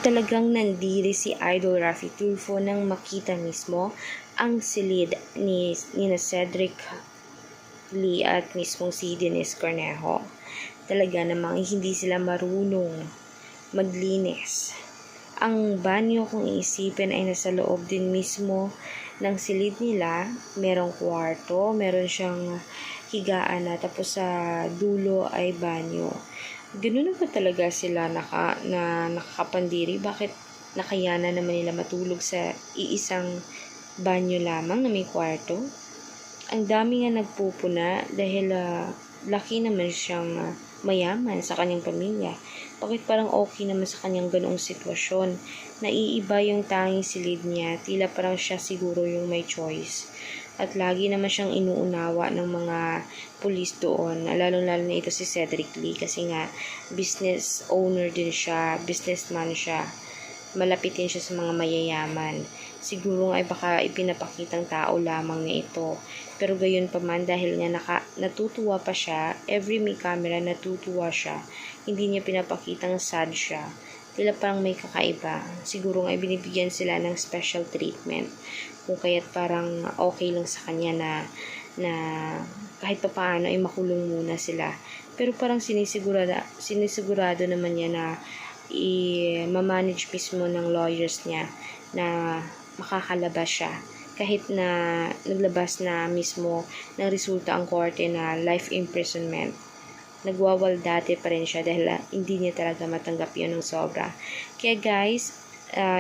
Talagang nandiri si Idol Raffy Tulfo nang makita mismo ang silid ni Cedric Lee at mismong si Denise Cornejo. Talaga namang hindi sila marunong maglinis. Ang banyo, kung iisipin, ay nasa loob din mismo ng silid nila. Merong kwarto, meron siyang higaan na, tapos sa dulo ay banyo. Ganun na ba talaga sila nakakapandiri? Bakit nakayanan naman nila matulog sa iisang banyo lamang na may kwarto? Ang dami nga nagpupuna dahil laki naman siyang mayaman sa kanyang pamilya. Bakit parang okay naman sa kanyang ganoong sitwasyon? Naiiba yung tanging silid niya, tila parang siya siguro yung may choice. At lagi naman siyang inuunawa ng mga pulis doon, lalo-lalo na ito si Cedric Lee kasi nga business owner din siya, businessman siya. Malapitin siya sa mga mayayaman. Siguro ay baka ipinapakitang tao lamang na ito. Pero gayon pa man, dahil nga natutuwa pa siya, every may camera natutuwa siya, hindi niya pinapakitang sad siya. Tila parang may kakaiba. Siguro nga binibigyan sila ng special treatment. Kung kaya't parang okay lang sa kanya na kahit pa paano ay makulong muna sila. Pero parang sinisigurado naman niya na i-manage mismo ng lawyers niya na makakalabas siya. Kahit na naglabas na mismo ng resulta ang korte na life imprisonment, nagwawaldate pa rin siya dahil hindi niya talaga matanggap yun ng sobra. Kaya guys,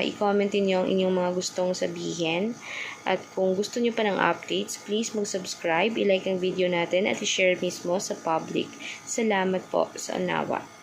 i-comment niyo ang inyong mga gustong sabihin. At kung gusto niyo pa ng updates, please mag-subscribe, i-like ang video natin at i-share mismo sa public. Salamat po sa unawa.